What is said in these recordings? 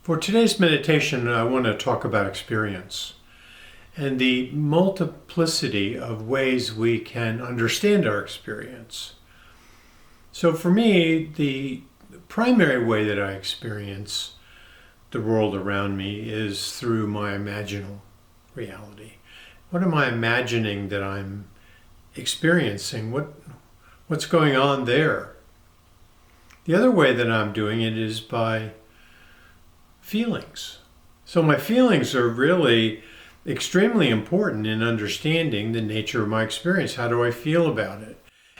For today's meditation, I want to talk about experience and the multiplicity of ways we can understand our experience. So for me, the primary way that I experience the world around me is through my imaginal reality. What am I imagining that I'm experiencing? What's going on there? The other way that I'm doing it is by feelings. So my feelings are really extremely important in understanding the nature of my experience. How do I feel about it?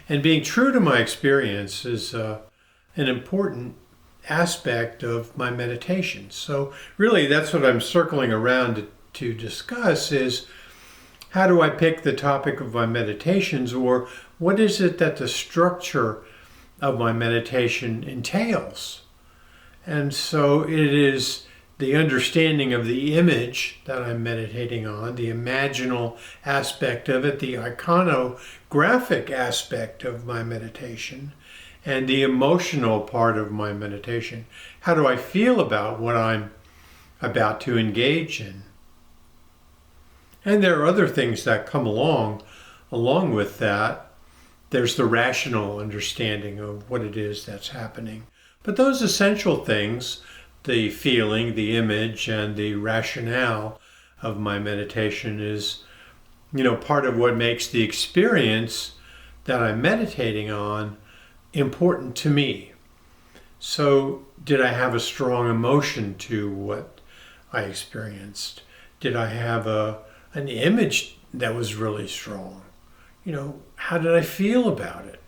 And being true to my experience is an important aspect of my meditation. So really that's what I'm circling around to discuss is how do I pick the topic of my meditations, or what is it that the structure of my meditation entails? And so it is the understanding of the image that I'm meditating on, the imaginal aspect of it, the iconographic aspect of my meditation, and the emotional part of my meditation. How do I feel about what I'm about to engage in? And there are other things that come along with that. There's the rational understanding of what it is that's happening. But those essential things, the feeling, the image, and the rationale of my meditation is, part of what makes the experience that I'm meditating on important to me. So did I have a strong emotion to what I experienced? Did I have an image that was really strong? How did I feel about it?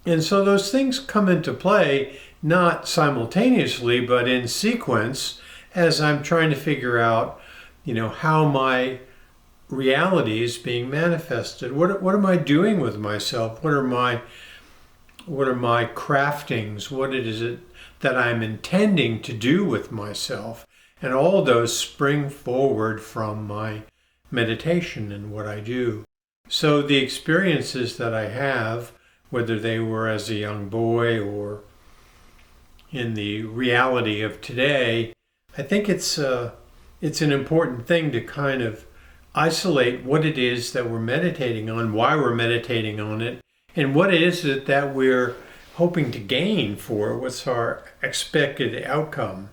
And so those things come into play, not simultaneously, but in sequence, as I'm trying to figure out, how my reality is being manifested. What am I doing with myself? What are my craftings? What is it that I'm intending to do with myself? And all those spring forward from my meditation and what I do. So the experiences that I have, whether they were as a young boy or in the reality of today, I think it's an important thing to kind of isolate what it is that we're meditating on, why we're meditating on it, and what is it that we're hoping to gain for it. What's our expected outcome?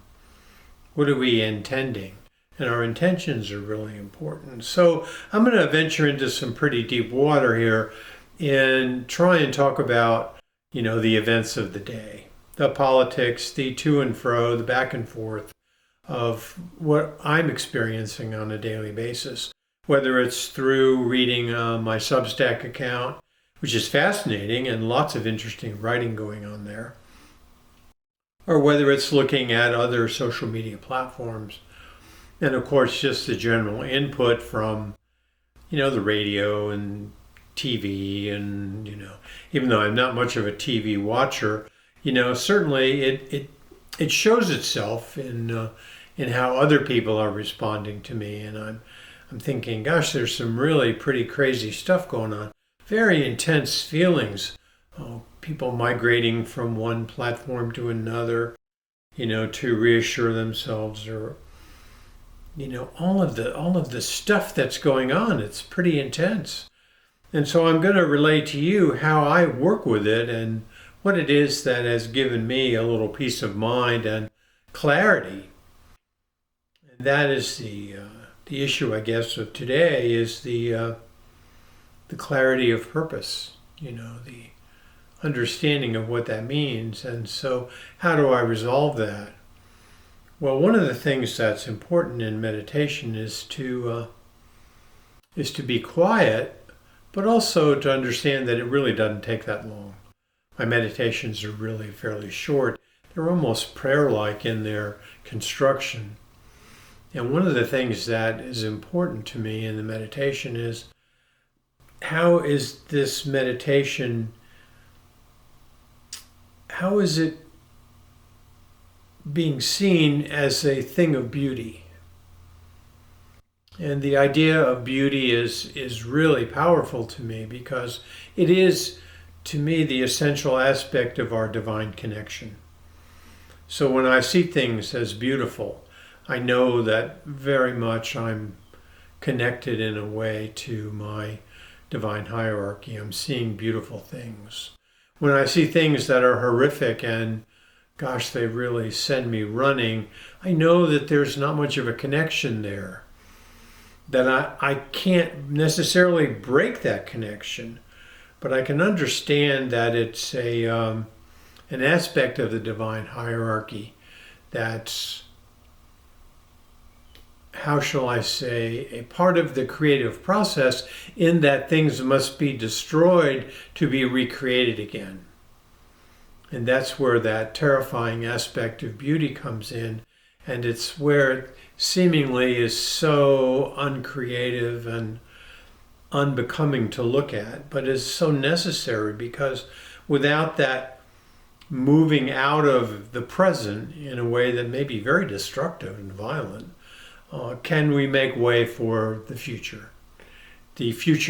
What are we intending? And our intentions are really important. So I'm going to venture into some pretty deep water here and try and talk about, the events of the day, the politics, the to and fro, the back and forth of what I'm experiencing on a daily basis, whether it's through reading my Substack account, which is fascinating and lots of interesting writing going on there, or whether it's looking at other social media platforms. And of course, just the general input from, the radio and TV and, even though I'm not much of a TV watcher, certainly it shows itself in how other people are responding to me. And I'm thinking, gosh, there's some really pretty crazy stuff going on. Very intense feelings. People migrating from one platform to another, to reassure themselves or all of the stuff that's going on. It's pretty intense. And so I'm going to relate to you how I work with it and what it is that has given me a little peace of mind and clarity. And that is the issue, I guess, of today is the clarity of purpose, the understanding of what that means. And so how do I resolve that? Well, one of the things that's important in meditation is to be quiet, but also to understand that it really doesn't take that long. My meditations are really fairly short. They're almost prayer-like in their construction. And one of the things that is important to me in the meditation is how is this meditation, how is it being seen as a thing of beauty? And the idea of beauty is really powerful to me because it is, to me, the essential aspect of our divine connection. So when I see things as beautiful, I know that very much I'm connected in a way to my divine hierarchy. I'm seeing beautiful things. When I see things that are horrific and, gosh, they really send me running, I know that there's not much of a connection there. That I can't necessarily break that connection, but I can understand that it's an aspect of the divine hierarchy that's, how shall I say, a part of the creative process, in that things must be destroyed to be recreated again. And that's where that terrifying aspect of beauty comes in. And it's where it seemingly is so uncreative and unbecoming to look at, but is so necessary, because without that moving out of the present in a way that may be very destructive and violent, can we make way for the future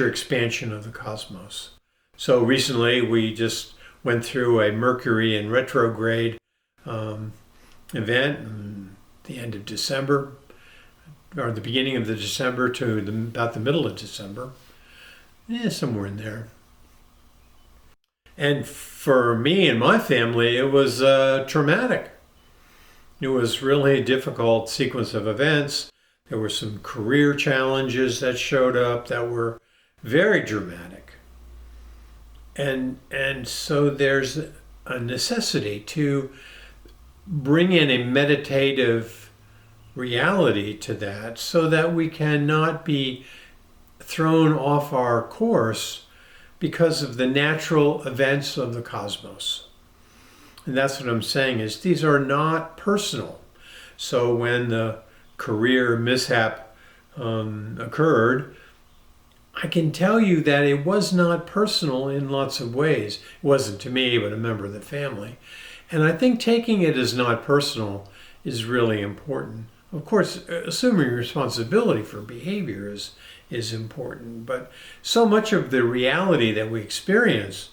expansion of the cosmos. So recently we just went through a Mercury in retrograde event in the end of December, or the beginning of the December to about the middle of December, somewhere in there. And for me and my family, it was traumatic. It was really a difficult sequence of events. There were some career challenges that showed up that were very dramatic. And so there's a necessity to bring in a meditative reality to that, so that we cannot be thrown off our course because of the natural events of the cosmos. And that's what I'm saying, is these are not personal. So when the career mishap occurred, I can tell you that it was not personal in lots of ways. It wasn't to me, but a member of the family. And I think taking it as not personal is really important. Of course, assuming responsibility for behavior is important, but so much of the reality that we experience,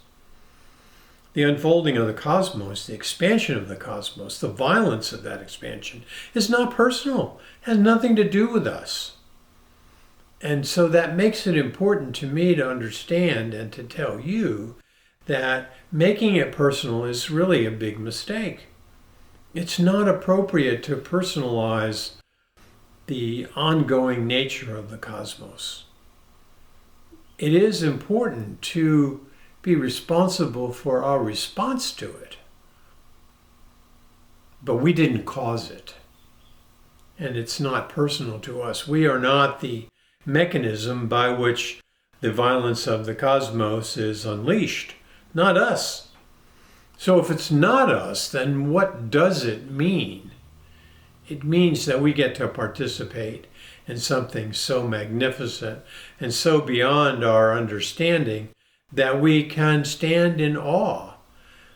the unfolding of the cosmos, the expansion of the cosmos, the violence of that expansion, is not personal, it has nothing to do with us. And so that makes it important to me to understand and to tell you that making it personal is really a big mistake. It's not appropriate to personalize the ongoing nature of the cosmos. It is important to be responsible for our response to it, but we didn't cause it, and it's not personal to us. We are not the mechanism by which the violence of the cosmos is unleashed, not us. So if it's not us, then what does it mean? It means that we get to participate in something so magnificent and so beyond our understanding that we can stand in awe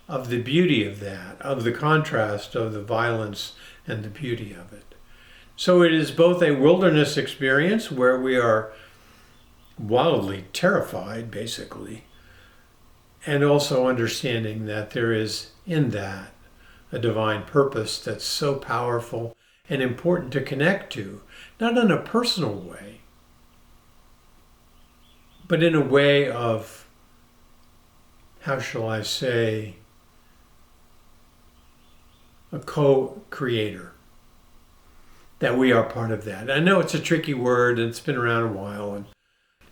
of the beauty of that, of the contrast of the violence and the beauty of it. So it is both a wilderness experience where we are wildly terrified, basically, and also understanding that there is in that a divine purpose that's so powerful and important to connect to, not in a personal way, but in a way of, how shall I say, a co-creator, that we are part of that. I know it's a tricky word and it's been around a while and,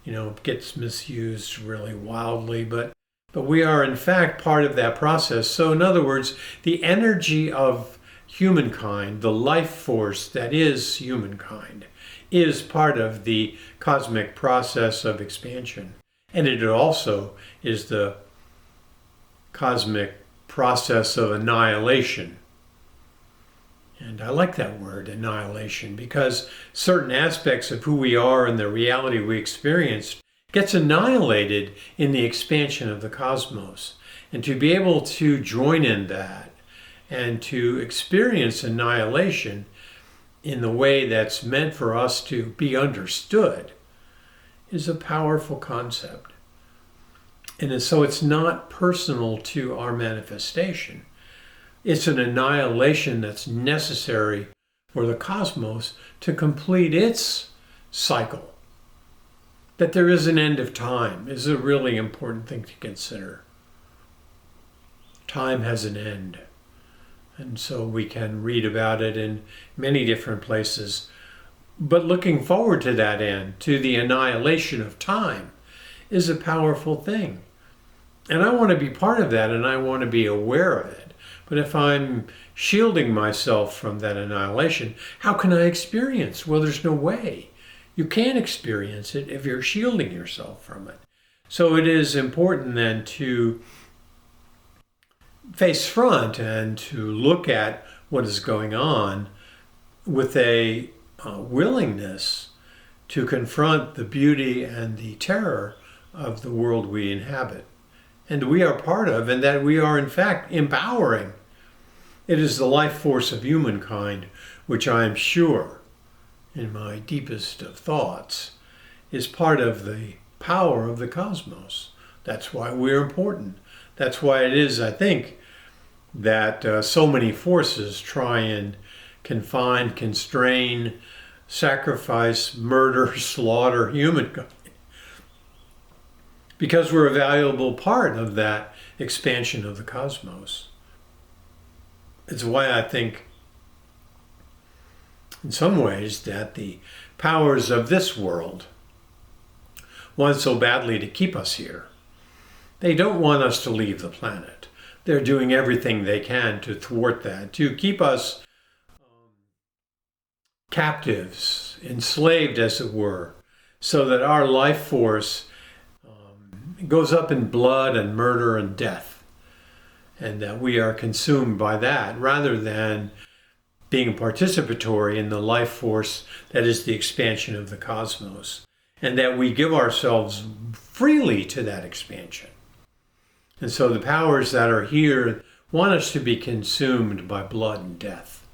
it gets misused really wildly, but we are in fact part of that process. So in other words, the energy of humankind, the life force that is humankind, is part of the cosmic process of expansion. And it also is the cosmic process of annihilation. And I like that word, annihilation, because certain aspects of who we are and the reality we experienced gets annihilated in the expansion of the cosmos. And to be able to join in that and to experience annihilation in the way that's meant for us to be understood is a powerful concept. And so it's not personal to our manifestation, It's an annihilation that's necessary for the cosmos to complete its cycle. That there is an end of time is a really important thing to consider. Time has an end. And so we can read about it in many different places. But looking forward to that end, to the annihilation of time, is a powerful thing. And I want to be part of that, and I want to be aware of it. But if I'm shielding myself from that annihilation, how can I experience? Well, there's no way. You can't experience it if you're shielding yourself from it. So it is important then to face front and to look at what is going on with a willingness to confront the beauty and the terror of the world we inhabit and we are part of, and that we are in fact empowering. It is the life force of humankind, which I am sure in my deepest of thoughts is part of the power of the cosmos. That's why we're important. That's why it is, I think, that so many forces try and confine, constrain, sacrifice, murder, slaughter humankind. Because we're a valuable part of that expansion of the cosmos. It's why I think, in some ways, that the powers of this world want so badly to keep us here. They don't want us to leave the planet. They're doing everything they can to thwart that, to keep us captives, enslaved as it were, so that our life force goes up in blood and murder and death, and that we are consumed by that rather than being participatory in the life force that is the expansion of the cosmos, and that we give ourselves freely to that expansion. And so the powers that are here want us to be consumed by blood and death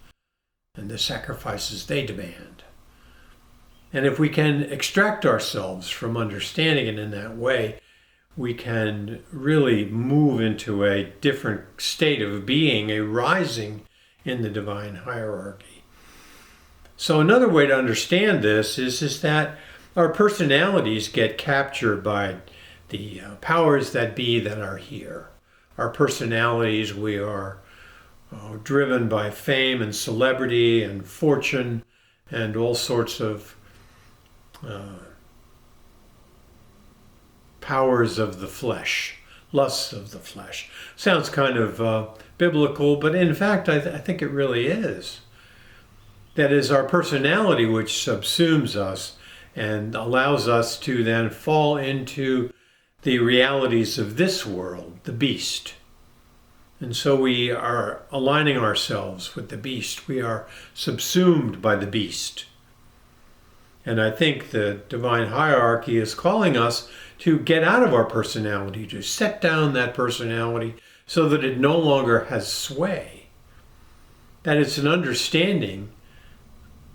and the sacrifices they demand. And if we can extract ourselves from understanding it in that way, we can really move into a different state of being, a rising in the divine hierarchy. So another way to understand this is that our personalities get captured by the powers that be that are here. Our personalities, we are driven by fame and celebrity and fortune and all sorts of powers of the flesh, lusts of the flesh. Sounds kind of biblical, but in fact, I think it really is. That is our personality which subsumes us and allows us to then fall into the realities of this world, the beast. And so we are aligning ourselves with the beast. We are subsumed by the beast. And I think the divine hierarchy is calling us to get out of our personality, to set down that personality so that it no longer has sway. That it's an understanding,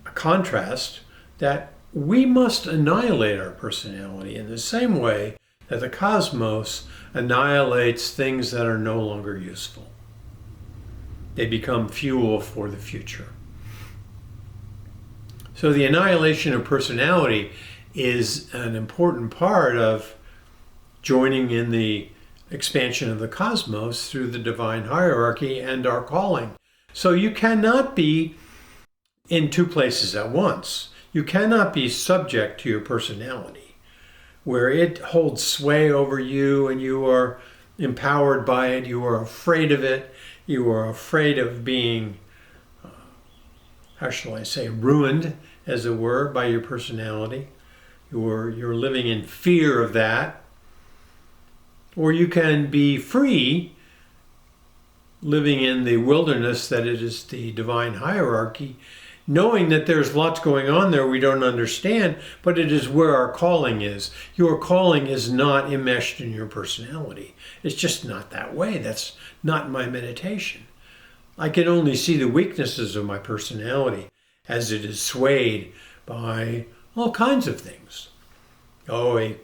a contrast, that we must annihilate our personality in the same way that the cosmos annihilates things that are no longer useful. They become fuel for the future. So the annihilation of personality is an important part of joining in the expansion of the cosmos through the divine hierarchy and our calling. So you cannot be in two places at once. You cannot be subject to your personality, where it holds sway over you and you are empowered by it, you are afraid of it, you are afraid of being, how shall I say, ruined, as it were, by your personality. You're living in fear of that. Or you can be free, living in the wilderness that it is the divine hierarchy, knowing that there's lots going on there we don't understand, but it is where our calling is. Your calling is not enmeshed in your personality. It's just not that way. That's not my meditation. I can only see the weaknesses of my personality as it is swayed by all kinds of things. Oh, a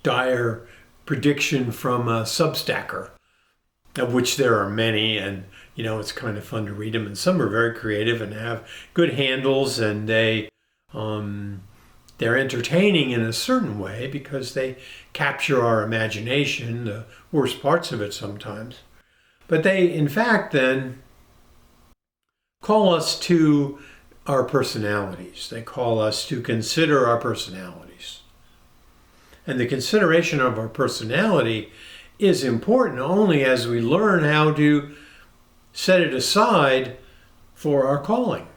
dire prediction from a Substacker of which there are many, and it's kind of fun to read them, and some are very creative and have good handles, and they're entertaining in a certain way because they capture our imagination, the worst parts of it sometimes. But they, in fact, then call us to our personalities. They call us to consider our personalities. And the consideration of our personality is important only as we learn how to set it aside for our calling.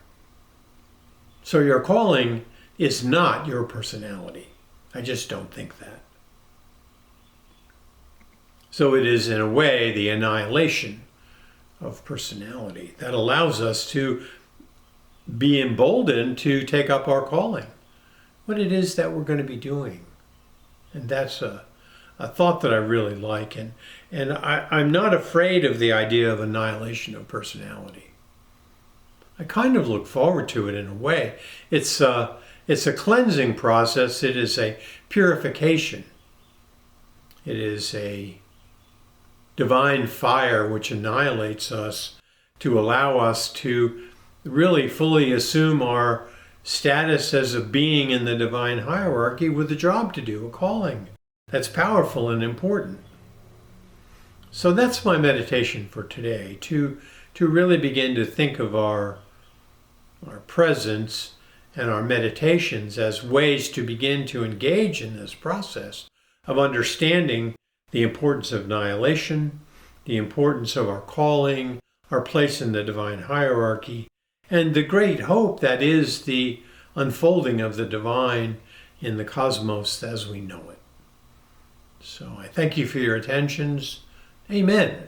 So your calling is not your personality. I just don't think that. So it is, in a way, the annihilation of personality that allows us to be emboldened to take up our calling, what it is that we're going to be doing. And that's a thought that I really like. And I'm not afraid of the idea of annihilation of personality. I kind of look forward to it in a way. It's a cleansing process. It is a purification. It is a divine fire which annihilates us to allow us to really fully assume our status as a being in the divine hierarchy with a job to do, a calling. That's powerful and important. So that's my meditation for today, to really begin to think of our presence and our meditations as ways to begin to engage in this process of understanding the importance of annihilation, the importance of our calling, our place in the divine hierarchy, and the great hope that is the unfolding of the divine in the cosmos as we know it. So I thank you for your attentions. Amen.